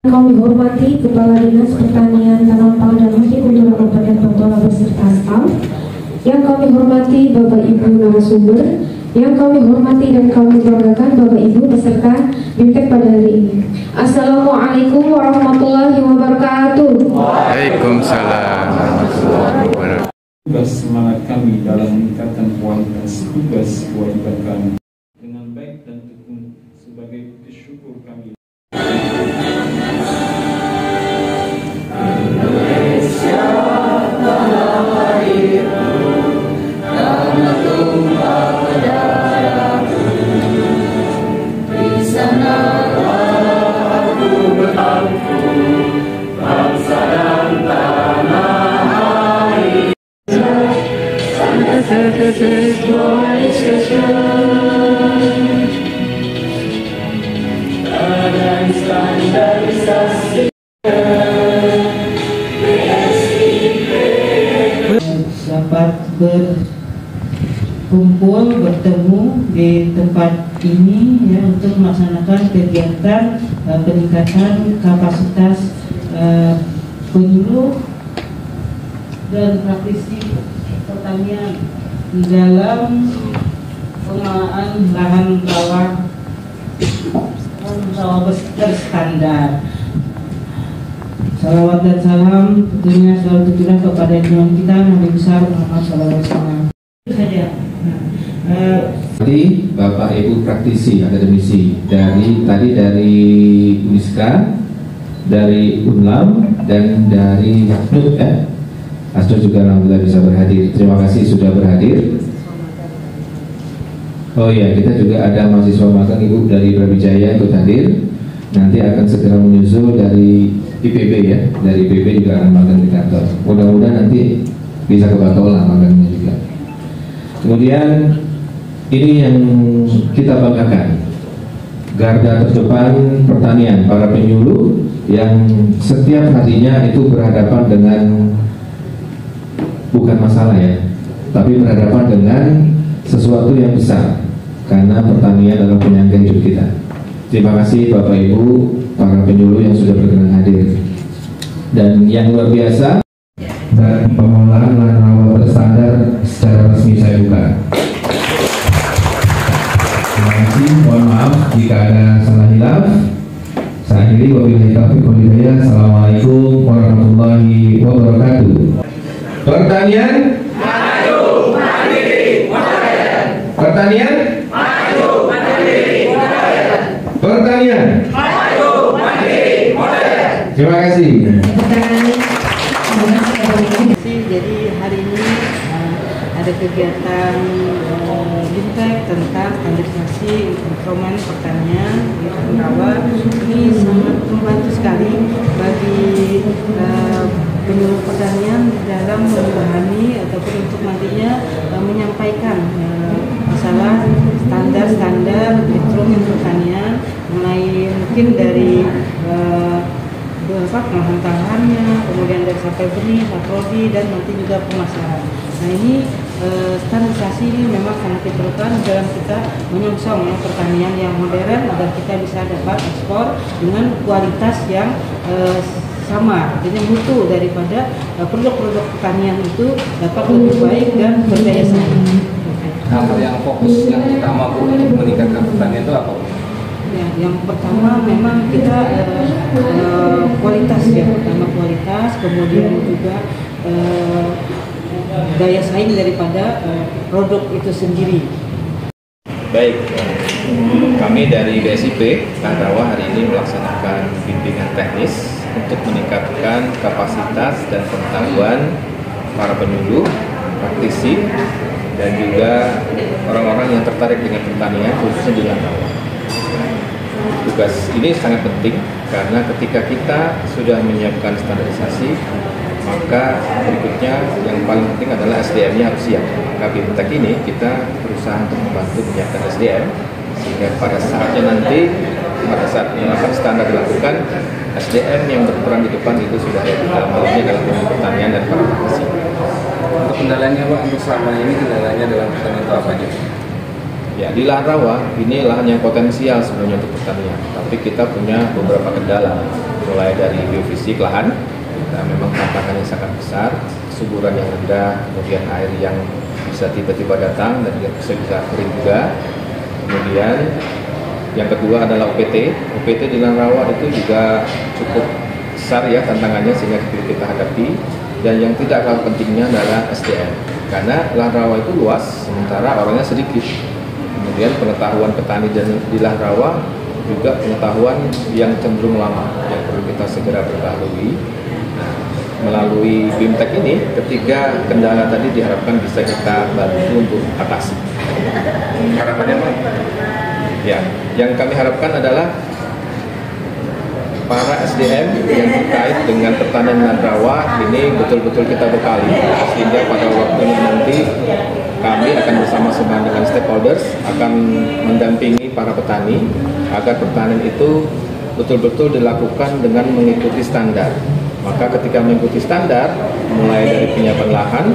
Kami hormati Kepala Dinas Pertanian, Tanam Pangan dan Hortikultura Kabupaten Totola beserta staf. Yang kami hormati Bapak Ibu narasumber, yang kami hormati dan kami banggakan Bapak Ibu beserta BIMTEK pada hari ini. Assalamualaikum warahmatullahi wabarakatuh. Waalaikumsalam warahmatullahi wabarakatuh. Tugas semangat kami dalam meningkatkan kualitas tugas kewajiban kami dengan baik dan tekun sebagai bersyukur kami. Dapat berkumpul, bertemu di tempat ini ya, untuk melaksanakan kegiatan peningkatan kapasitas penyuluh dan praktisi pertanian di dalam pengelolaan lahan sawah berstandar. Salawat dan salam tentunya selalu tercurah kepada Imam kita Nabi besar Muhammad SAW. Saja. Tadi Bapak Ibu praktisi akademisi dari Uniska, dari Unlam dan dari Asdod Asdod juga alhamdulillah bisa berhadir. Terima kasih sudah berhadir. Oh ya, kita juga ada mahasiswa magang Ibu dari Brawijaya ikut hadir. Nanti akan segera menyusul dari IPB ya, dari IPB juga akan magang di kantor. Mudah-mudahan nanti bisa ke Batola magangnya juga. Kemudian ini yang kita banggakan, garda terdepan pertanian, para penyuluh yang setiap harinya itu berhadapan dengan bukan masalah ya, tapi berhadapan dengan sesuatu yang besar, karena pertanian adalah penyangga hidup kita. Terima kasih Bapak Ibu para penyuluh yang sudah berkenan hadir. Dan yang luar biasa, dan pengelolaan lahan rawa berstandar secara resmi saya buka. Terima kasih, mohon maaf jika ada salah hilaf. Saya akhiri, wabillahi taufiq wal hidayah. Assalamualaikum warahmatullahi wabarakatuh. Pertanian maju, mandiri, modern. Pertanian maju, mandiri, modern. Pertanian maju, mandiri, modern. Terima kasih. Jadi hari ini ada kegiatan BIMTEK tentang standarisasi instrumen pertanian di rawa. Ini sangat membantu sekali bagi penyuluh pertanian dalam memahami ataupun untuk nantinya menyampaikan masalah standar instrumen pertanian, mulai mungkin dari penghantarannya, kemudian dari sampai benih, saprodi, dan nanti juga pemasaran. Nah ini standarisasi ini memang sangat diperlukan dalam kita menyongsong pertanian yang modern agar kita bisa dapat ekspor dengan kualitas yang sama, jadi mutu daripada produk-produk pertanian itu dapat lebih baik dan berdaya saing. Hal yang fokus yang utama Bu untuk meningkatkan pertanian itu apa? Ya, yang pertama memang kita kualitas ya, pertama kualitas, kemudian juga daya saing daripada produk itu sendiri. Baik, kami dari BSIP Rawa hari ini melaksanakan bimbingan teknis untuk meningkatkan kapasitas dan pengetahuan para penyuluh, praktisi, dan juga orang-orang yang tertarik dengan pertanian khususnya di Rawa. Tugas ini sangat penting karena ketika kita sudah menyiapkan standarisasi, maka berikutnya yang paling penting adalah SDM-nya harus siap. Maka BIMTEK ini kita berusaha untuk membantu menyiapkan SDM sehingga pada saatnya nanti, pada saat penerapan standar dilakukan, SDM yang berperan di depan itu sudah ada dalam hal ini dalam pertanian dan para praktisi. Untuk kendalanya Pak, untuk selama ini kendalanya dalam pertanian itu apa aja? Ya, di lahan rawa ini lahan yang potensial sebenarnya untuk pertanian, tapi kita punya beberapa kendala, mulai dari geofisik lahan, nah, memang tantangannya sangat besar, suburan yang rendah, kemudian air yang bisa tiba-tiba datang dan bisa kering juga. Kemudian yang kedua adalah UPT. UPT di lahan rawa itu juga cukup besar ya tantangannya, sehingga kita hadapi. Dan yang tidak kalah pentingnya adalah SDM, karena lahan rawa itu luas sementara orangnya sedikit. Kemudian pengetahuan petani di lahan rawa juga pengetahuan yang cenderung lama yang perlu kita segera perbaharui. Nah, melalui BIMTEK ini, ketiga kendala tadi diharapkan bisa kita bantu untuk atasi. Harapannya apa? Ya, yang kami harapkan adalah para SDM yang terkait dengan pertanian dan rawa ini betul-betul kita bekali, sehingga pada waktunya nanti kami akan bersama-sama dengan stakeholders akan mendampingi para petani agar pertanian itu betul-betul dilakukan dengan mengikuti standar. Maka ketika mengikuti standar, mulai dari penyiapan lahan,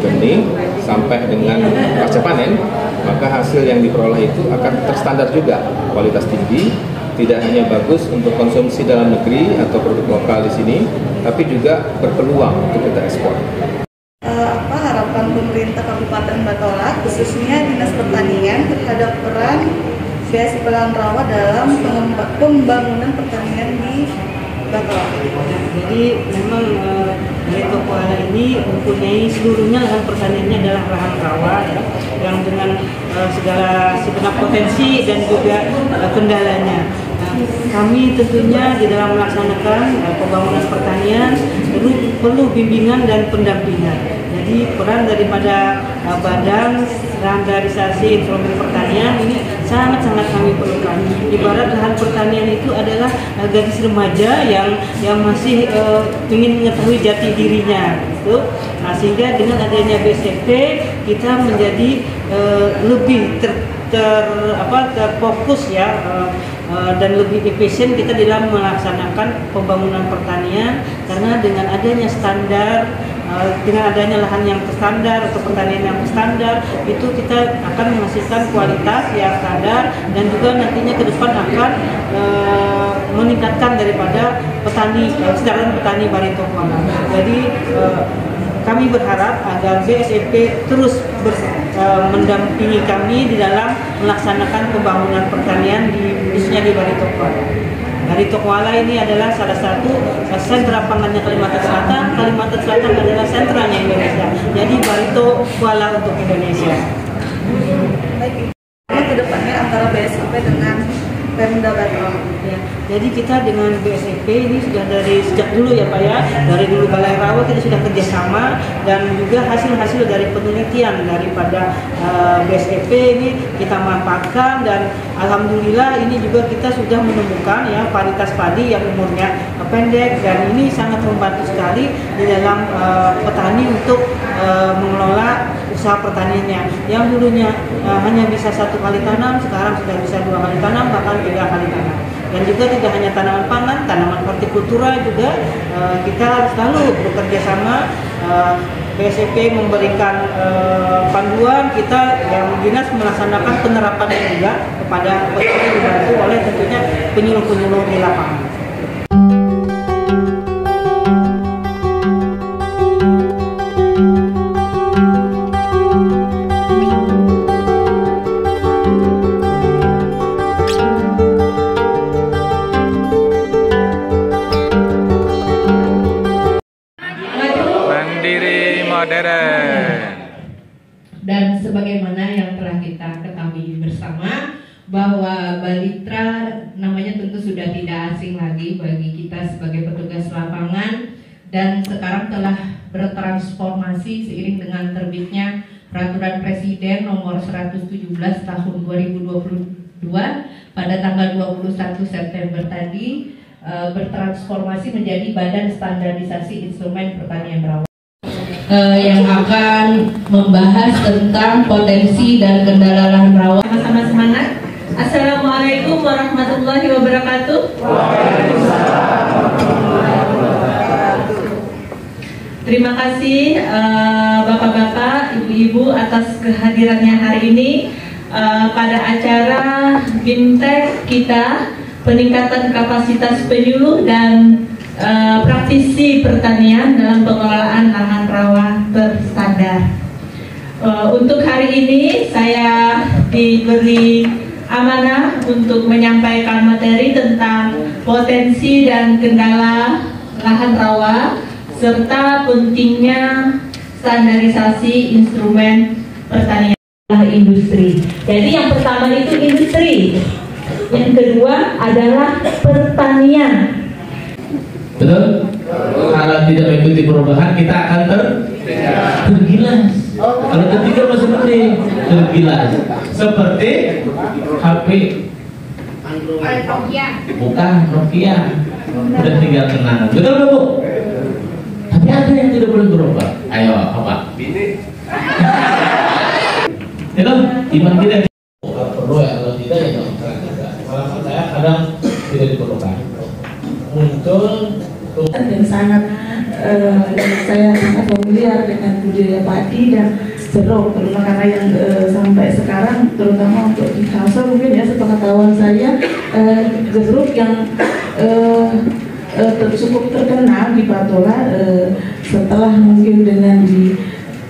benih, sampai dengan pasca panen, maka hasil yang diperoleh itu akan terstandar juga, kualitas tinggi, tidak hanya bagus untuk konsumsi dalam negeri atau produk lokal di sini, tapi juga berpeluang untuk kita ekspor. Apa harapan pemerintah Kabupaten Batola, khususnya Dinas Pertanian, terhadap peran BSIP Lahan Rawa dalam pembangunan pertanian di Batola? Jadi memang Barito Kuala ini mempunyai seluruhnya lahan pertaniannya adalah lahan rawa ya, yang dengan segala segenap potensi dan juga kendalanya. Kami tentunya di dalam melaksanakan pembangunan pertanian perlu bimbingan dan pendampingan. Jadi peran daripada Badan Standarisasi Instrumen Pertanian ini sangat-sangat kami perlukan. Ibarat lahan pertanian itu adalah gadis remaja yang masih ingin mengetahui jati dirinya, gitu. Nah, sehingga dengan adanya BSIP kita menjadi lebih terfokus ya. Dan lebih efisien kita dalam melaksanakan pembangunan pertanian, karena dengan adanya standar, dengan adanya lahan yang standar atau pertanian yang standar, itu kita akan menghasilkan kualitas yang standar dan juga nantinya ke depan akan meningkatkan daripada petani, kesejahteraan petani Barito Kuala. Jadi kami berharap agar BSIP terus mendampingi kami di dalam melaksanakan pembangunan pertanian khususnya di Barito Kuala. Barito Kuala ini adalah salah satu sentra pangannya Kalimantan Selatan. Kalimantan Selatan adalah sentranya Indonesia. Jadi Barito Kuala untuk Indonesia. Baik, ke depannya antara BSIP dengan Pemda Batola. Ya, jadi kita dengan BSIP ini sudah dari sejak dulu ya Pak ya, dari dulu Balai Rawa kita sudah kerjasama, dan juga hasil-hasil dari penelitian daripada BSIP ini kita manfaatkan, dan alhamdulillah ini juga kita sudah menemukan ya varietas padi yang umurnya pendek, dan ini sangat membantu sekali di dalam petani untuk mengelola usaha pertaniannya. Yang dulunya hanya bisa 1 kali tanam, sekarang sudah bisa 2 kali tanam, bahkan 3 kali tanam. Dan juga tidak hanya tanaman pangan, tanaman hortikultura juga kita selalu bekerja sama. BSIP memberikan panduan, kita yang dinas melaksanakan penerapannya juga kepada petani, dibantu oleh tentunya penyuluh-penyuluh di lapangan. Dan sebagaimana yang telah kita ketahui bersama bahwa Balitra namanya tentu sudah tidak asing lagi bagi kita sebagai petugas lapangan, dan sekarang telah bertransformasi seiring dengan terbitnya Peraturan Presiden nomor 117 tahun 2022 pada tanggal 21 September tadi, bertransformasi menjadi Badan Standarisasi Instrumen Pertanian Rawa. Yang akan membahas tentang potensi dan kendala lahan rawa. Sama-sama semangat. Assalamualaikum warahmatullahi wabarakatuh. Terima kasih Bapak-bapak, Ibu-ibu atas kehadirannya hari ini. pada acara BIMTEK kita, peningkatan kapasitas penyuluh dan praktisi pertanian dalam pengelolaan lahan rawa berstandar. Untuk hari ini saya diberi amanah untuk menyampaikan materi tentang potensi dan kendala lahan rawa serta pentingnya standarisasi instrumen pertanian industri. Jadi yang pertama itu industri, yang kedua adalah pertanian. Betul? Kalau tidak mengikuti perubahan kita akan tergilas. Kalau ketiga masih penting, tergilas. Seperti HP, bukan Nokia, udah tinggal kenangan. Betul nggak Bu? Tapi ada yang tidak boleh berubah. Ayo apa? Itu iman kita perlu ya, kalau tidak ya kalau saya kadang tidak diperlukan. Muncul dan sangat saya sangat familiar dengan budaya padi dan jeruk, terutama karena yang sampai sekarang terutama untuk di Kalsel mungkin ya sepengetahuan saya jeruk yang cukup terkenal di Batola setelah mungkin dengan di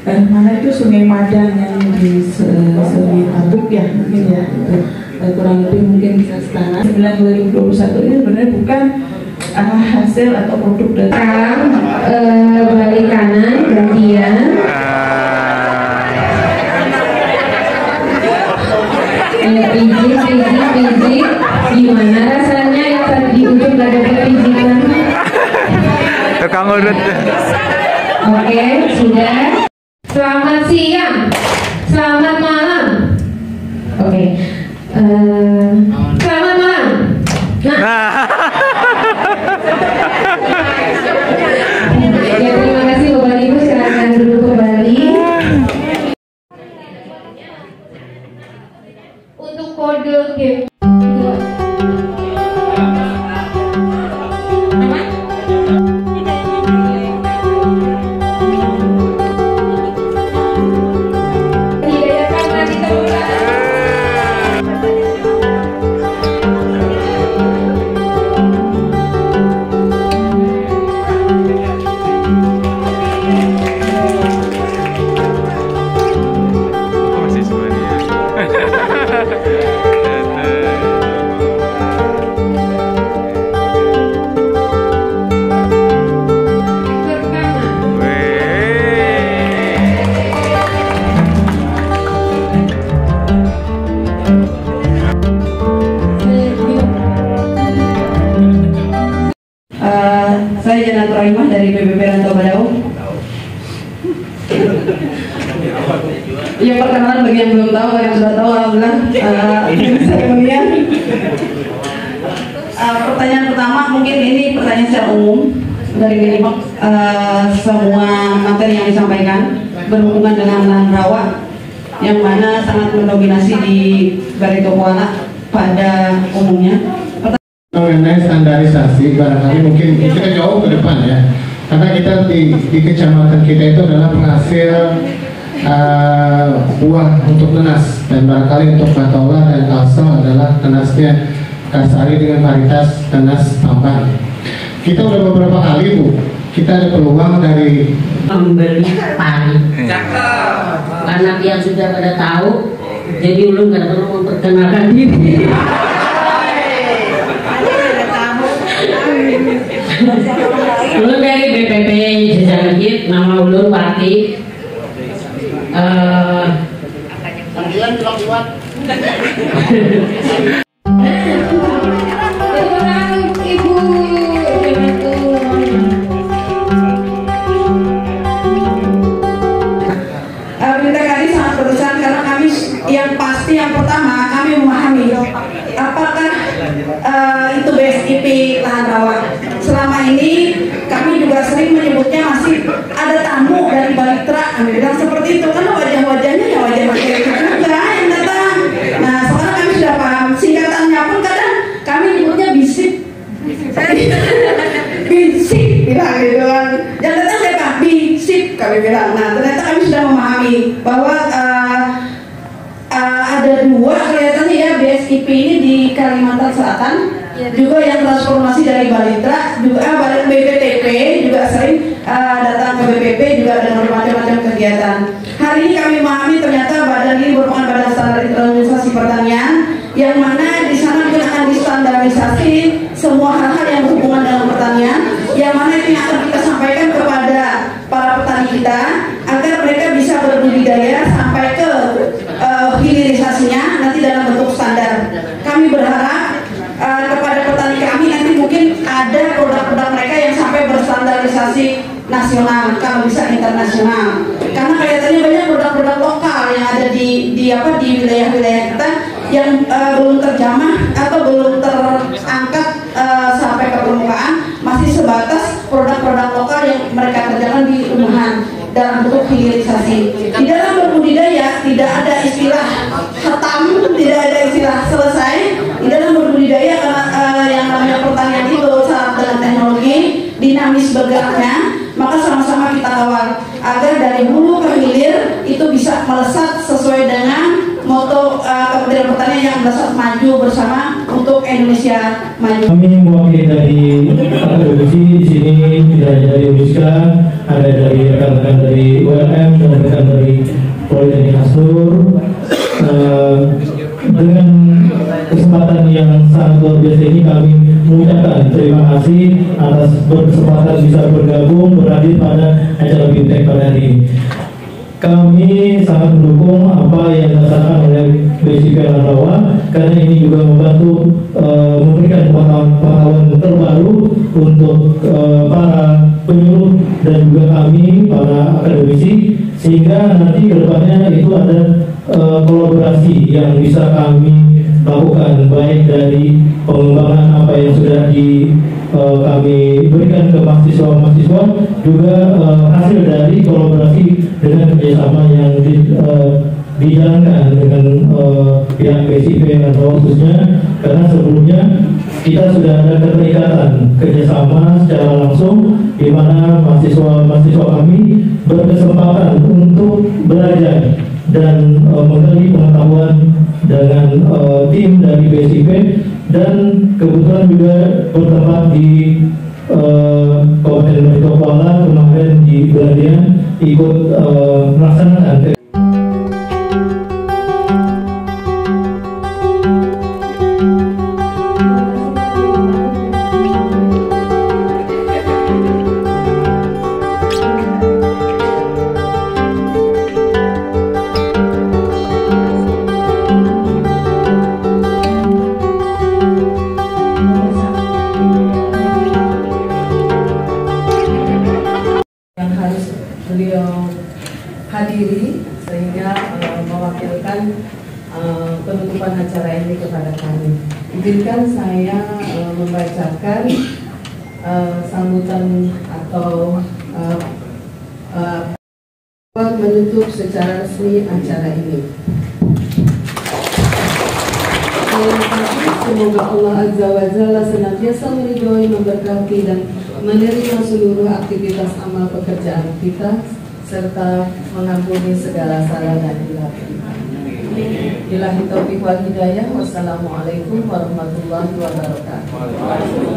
mana itu Sungai Madang yang di Sungai Tabuk ya mungkin ya kurang lebih mungkin bisa setara. 2021 ini sebenarnya bukan hasil atau produk dari balik kanan gantian. Pijit, gimana rasanya yang tadi di ujung gak dapat pijitan? Tukang urut. Oke, sudah. Selamat siang, selamat malam. Oke, selamat malam. Ya, terima kasih Bapak Ibu, silakan duduk kembali. Untuk kode game. Saya Janat Rohimah dari PBB Rantau Badau. Yang perkenalan bagi yang belum tahu, yang sudah tahu alhamdulillah. Kemudian pertanyaan pertama mungkin ini pertanyaan secara umum dari minimal semua materi yang disampaikan berhubungan dengan lahan rawa yang mana sangat mendominasi di Barito Kuala pada umumnya. Mengenai standarisasi barangkali mungkin kita jauh ke depan ya, karena kita di kecamatan kita itu adalah penghasil buah untuk nanas, dan barangkali untuk Batola dan Kalsel adalah nanasnya Kasari dengan varietas nanas tampan. Kita udah beberapa kali Bu, kita ada peluang dari membeli pari karena yang sudah pada tahu, jadi ulun nggak perlu memperkenalkan diri. Ulun dari BPP Jejangkit, nama ulun Wati. panggilan kuat. Berita kami sangat berkesan karena kami yang pasti yang pertama kami memahami apakah itu BSIP lahan rawa. Selama ini kami juga sering menyebutnya masih ada tamu dari Balitra, kami bilang seperti itu karena wajah-wajahnya ya wajah-wajah itu juga yang datang. Nah sekarang kami sudah paham, singkatannya pun kadang kami nyebutnya BISIP. BISIP bilang gitu kan. Yang datang siapa? BISIP kami bilang. Nah ternyata kami sudah memahami bahwa ada Kalimantan Selatan, juga yang transformasi dari Balitra, juga balik BPTP juga sering datang ke BPP juga dengan bermacam-macam kegiatan. Hari ini kami memahami ternyata badan ini merupakan badan standar internalisasi pertanian, yang mana di sana akan distandarisasi semua hal-hal yang berhubungan dengan pertanian, yang mana ini akan kita sampaikan kepada para petani kita agar mereka bisa berbudidaya sampai ke hilirisasinya nanti dalam bentuk standar. Kami berharap kepada petani kami nanti mungkin ada produk-produk mereka yang sampai berstandarisasi nasional, kalau bisa internasional. Karena kelihatannya banyak produk-produk lokal yang ada di wilayah-wilayah kita yang belum terjamah atau belum terangkat sampai ke permukaan, masih sebatas produk-produk lokal yang mereka kerjakan di rumahan dalam bentuk hilirisasi. Di dalam berbudidaya tidak ada istilah khatam, tidak ada istilah selesai. Di dalam berbudidaya karena yang namanya pertanian itu syarat dengan teknologi dinamis bergeraknya, maka sama-sama kita kawal agar dari hulu ke hilir itu bisa melesat sesuai dengan moto Kementerian Pertanian yang melesat maju bersama untuk Indonesia maju. Kami mewakili dari akademisi di sini, tidak hanya dari UNISKA, ada dari rekan-rekan dari ULM dan rekan dari Politeknik Hastur. Dengan kesempatan yang sangat luar biasa ini kami mengucapkan terima kasih atas berkesempatan bisa bergabung berhadir pada acara BIMTEK pada hari ini. Kami sangat mendukung apa yang dilaksanakan oleh BSIP Lahan Rawa, karena ini juga membantu memberikan pengetahuan terbaru untuk para penyuluh dan juga kami para akademisi, sehingga nanti kedepannya itu ada kolaborasi yang bisa kami lakukan, baik dari pengembangan apa yang sudah kami berikan ke mahasiswa-mahasiswa, juga hasil dari kolaborasi dengan kerjasama yang dijalankan dengan pihak BSIP atau khususnya, karena sebelumnya kita sudah ada keterikatan kerjasama secara langsung, di mana mahasiswa-mahasiswa kami berkesempatan untuk belajar dan menggali pengetahuan dengan tim dari BSIP, dan kebetulan juga bertempat di Kabupaten Balikpapan kemarin di Beladian ikut melaksanakan. Hadiri sehingga mewakilkan penutupan acara ini kepada kami. Izinkan saya membacakan sambutan atau menutup secara resmi acara ini. Semoga Allah Azza wa Jalla senantiasa meridhoi, memberkati dan menerima seluruh aktivitas amal pekerjaan kita, serta mengampuni segala salah dan hilaf kita. Billahi taufiq wal hidayah. Wassalamualaikum warahmatullahi wabarakatuh.